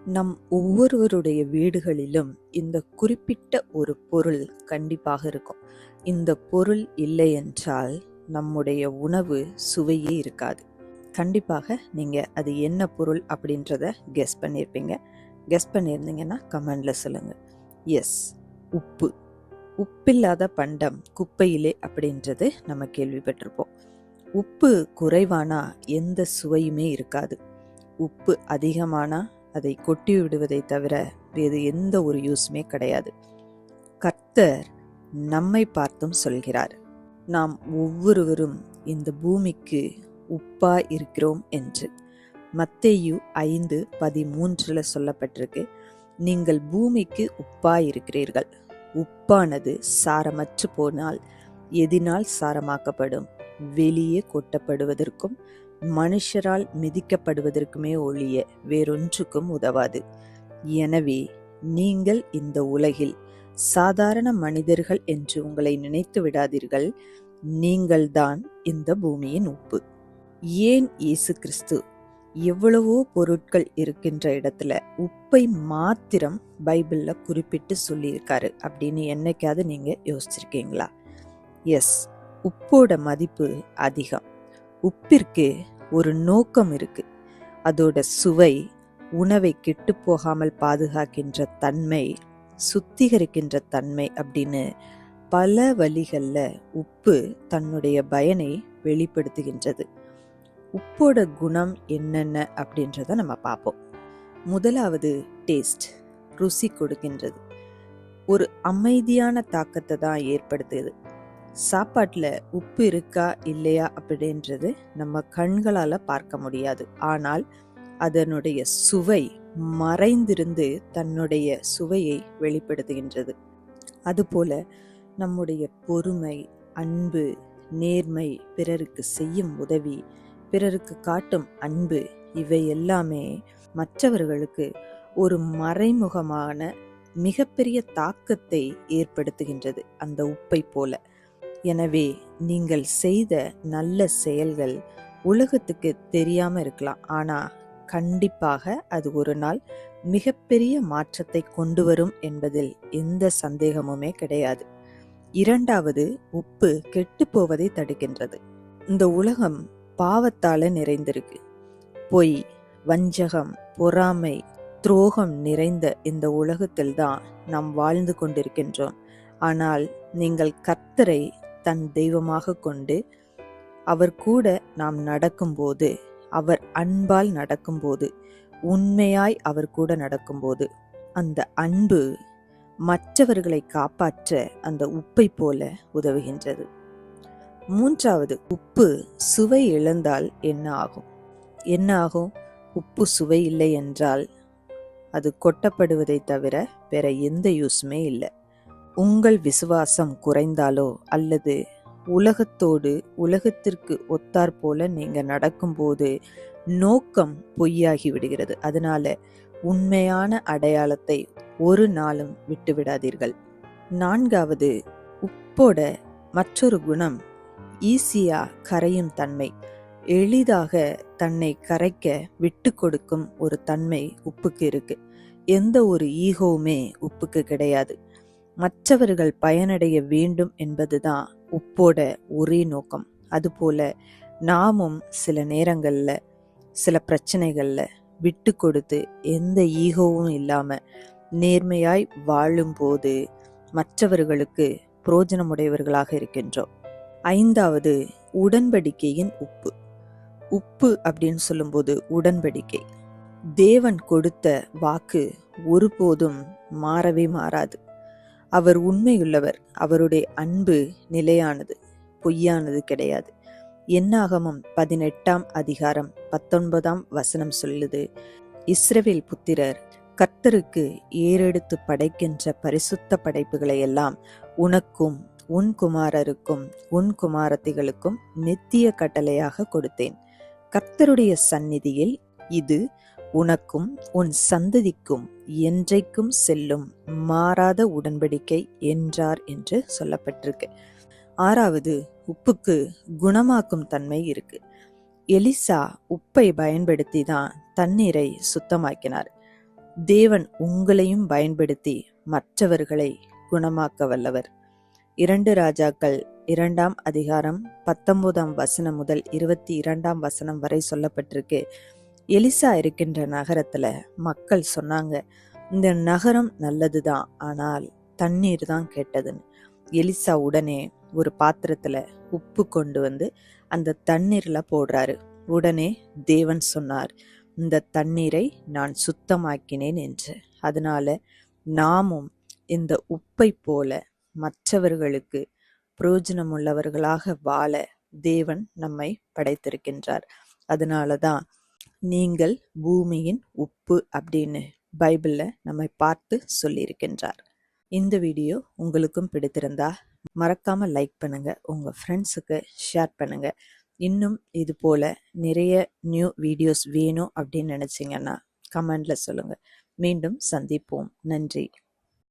நம் ஒவ்வொருவருடைய வீடுகளிலும் இந்த குறிப்பிட்ட ஒரு பொருள் கண்டிப்பாக இருக்கும். இந்த பொருள் இல்லை என்றால் நம்முடைய உணவு சுவையே இருக்காது. கண்டிப்பாக நீங்க அது என்ன பொருள் அப்படின்றத கெஸ் பண்ணியிருப்பீங்க. கெஸ் பண்ணியிருந்தீங்கன்னா கமெண்ட்ல சொல்லுங்க. எஸ், உப்பு. உப்பில்லாத பண்டம் குப்பையிலே அப்படின்றது நம்ம கேள்விப்பட்டிருப்போம். உப்பு குறைவானா எந்த சுவையுமே இருக்காது. உப்பு அதிகமானா அதை கொட்டி விடுவதை தவிர வேறு எந்த ஒரு யூஸுமே கிடையாது. கர்த்தர் நம்மை பார்த்தும் சொல்கிறார், நாம் ஒவ்வொருவரும் இந்த பூமிக்கு உப்பா இருக்கிறோம் என்று. மத்தேயு 5:13 சொல்லப்பட்டிருக்கு, நீங்கள் பூமிக்கு உப்பா இருக்கிறீர்கள். உப்பானது சாரமற்று போனால் எதினால் சாரமாக்கப்படும்? வெளியே கொட்டப்படுவதற்கும் மனுஷரால் மிதிக்கப்படுவதற்குமே ஒழிய வேறொன்றுக்கும் உதவாது. எனவே நீங்கள் இந்த உலகில் சாதாரண மனிதர்கள் என்று உங்களை நினைத்து விடாதீர்கள். நீங்கள்தான் இந்த பூமியின் உப்பு. ஏன் இயேசு கிறிஸ்து எவ்வளவோ பொருட்கள் இருக்கின்ற இடத்துல உப்பை மாத்திரம் பைபிள்ல குறிப்பிட்டு சொல்லியிருக்காரு அப்படின்னு என்னைக்காவது நீங்க யோசிச்சிருக்கீங்களா? எஸ், உப்போட மதிப்பு அதிகம். உப்பிற்கு ஒரு நோக்கம் இருக்கு. அதோட சுவை, உணவை கெட்டு போகாமல் பாதுகாக்கின்ற தன்மை, சுத்திகரிக்கின்ற தன்மை அப்படின்னு பல வழிகள்ல உப்பு தன்னுடைய பயனை வெளிப்படுத்துகின்றது. உப்போட குணம் என்னென்ன அப்படின்றத நம்ம பார்ப்போம். முதலாவது டேஸ்ட், ருசி கொடுக்கின்றது. ஒரு அமைதியான தாக்கத்தை தான் ஏற்படுத்துது. சாப்பாட்டில் உப்பு இருக்கா இல்லையா அப்படின்றது நம்ம கண்களால் பார்க்க முடியாது. ஆனால் அதனுடைய சுவை மறைந்திருந்து தன்னுடைய சுவையை வெளிப்படுத்துகின்றது. அதுபோல நம்முடைய பொறுமை, அன்பு, நேர்மை, பிறருக்கு செய்யும் உதவி, பிறருக்கு காட்டும் அன்பு, இவை எல்லாமே மற்றவர்களுக்கு ஒரு மறைமுகமான மிகப்பெரிய தாக்கத்தை ஏற்படுத்துகின்றது அந்த உப்பை போல. எனவே நீங்கள் செய்த நல்ல செயல்கள் உலகத்துக்கு தெரியாம இருக்கலாம், ஆனா கண்டிப்பாக அது ஒரு நாள் மிகப்பெரிய மாற்றத்தை கொண்டு வரும் என்பதில் எந்த சந்தேகமுமே கிடையாது. இரண்டாவது, உப்பு கெட்டு போவதை தடுக்கின்றது. இந்த உலகம் பாவத்தால நிறைந்திருக்கு. பொய், வஞ்சகம், பொறாமை, துரோகம் நிறைந்த இந்த உலகத்தில்தான் நாம் வாழ்ந்து கொண்டிருக்கின்றோம். ஆனால் நீங்கள் கர்த்தரை தன் தெய்வமாக கொண்டு அவர் கூட நாம் நடக்கும்போது, அவர் அன்பால் நடக்கும்போது, உண்மையாய் அவர் கூட நடக்கும்போது, அந்த அன்பு மற்றவர்களை காப்பாற்ற அந்த உப்பை போல உதவுகின்றது. மூன்றாவது, உப்பு சுவை இழந்தால் என்ன ஆகும்? என்ன ஆகும்? உப்பு சுவை இல்லை என்றால் அது கொட்டப்படுவதை தவிர வேற எந்த யூஸுமே இல்லை. உங்கள் விசுவாசம் குறைந்தாலோ அல்லது உலகத்தோடு உலகத்திற்கு ஒத்தார் போல நீங்க நடக்கும்போது நோக்கம் பொய்யாகி விடுகிறது. அதனால உண்மையான அடையாளத்தை ஒரு நாளும் விட்டுவிடாதீர்கள். நான்காவது, உப்போட மற்றொரு குணம் ஈஸியா கரையும் தன்மை. எளிதாக தன்னை கரைக்க விட்டு கொடுக்கும் ஒரு தன்மை உப்புக்கு இருக்கு. எந்த ஒரு ஈகோவுமே உப்புக்கு கிடையாது. மற்றவர்கள் பயனடைய வேண்டும் என்பதுதான் உப்போட ஒரே நோக்கம். அதுபோல நாமும் சில நேரங்கள்ல சில பிரச்சனைகள்ல விட்டு கொடுத்து எந்த ஈகோவும் இல்லாம நேர்மையாய் வாழும்போது மற்றவர்களுக்கு பிரயோஜனமுடையவர்களாக இருக்கின்றோம். ஐந்தாவது, உடன்படிக்கையின் உப்பு. உப்பு அப்படின்னு சொல்லும்போது உடன்படிக்கை. தேவன் கொடுத்த வாக்கு ஒருபோதும் மாறவே மாறாது. அவர் உண்மையுள்ளவர். அவருடைய அன்பு நிலையானது, பொய்யானது கிடையாது. என்னாகமம் 18:19 சொல்லுது, இஸ்ரவேல் புத்திரர் கர்த்தருக்கு ஏறெடுத்து படைக்கின்ற பரிசுத்த படைப்புகளை எல்லாம் உனக்கும் உன் குமாரருக்கும் உன் குமாரத்திகளுக்கும் நித்திய கட்டளையாக கொடுத்தேன். கர்த்தருடைய சந்நிதியில் இது உனக்கும் உன் சந்ததிக்கும் என்றைக்கும் செல்லும் மாறாத உடன்படிக்கை என்றார் என்று சொல்லப்பட்டிருக்கு. ஆறாவது, உப்புக்கு குணமாக்கும் தன்மை இருக்கு. எலிசா உப்பை பயன்படுத்தி தான் தண்ணீரை சுத்தமாக்கினார். தேவன் உங்களையும் பயன்படுத்தி மற்றவர்களை குணமாக்க வல்லவர். 2 ராஜாக்கள் 2ஆம் அதிகாரம் 19ஆம் வசனம் முதல் 22ஆம் வசனம் வரை சொல்லப்பட்டிருக்கு. எலிசா இருக்கின்ற நகரத்துல மக்கள் சொன்னாங்க, இந்த நகரம் நல்லதுதான், ஆனால் தண்ணீர் தான் கெட்டதுன்னு. எலிசா உடனே ஒரு பாத்திரத்துல உப்பு கொண்டு வந்து அந்த தண்ணீர்ல போடுறாரு. உடனே தேவன் சொன்னார், இந்த தண்ணீரை நான் சுத்தமாக்கினேன் என்று. அதனால நாமும் இந்த உப்பை போல மற்றவர்களுக்கு பிரயோஜனமுள்ளவர்களாக வாழ தேவன் நம்மை படைத்திருக்கின்றார். அதனாலதான் நீங்கள் பூமியின் உப்பு அப்படின்னு பைபிள்ல நம்மை பார்த்து சொல்லியிருக்கின்றார். இந்த வீடியோ உங்களுக்கும் பிடித்திருந்தா மறக்காம லைக் பண்ணுங்க, உங்க ஃப்ரெண்ட்ஸுக்கு ஷேர் பண்ணுங்க. இன்னும் இது போல நிறைய நியூ வீடியோஸ் வேணும் அப்படின்னு நினைச்சீங்கன்னா கமெண்ட்ல சொல்லுங்க. மீண்டும் சந்திப்போம். நன்றி.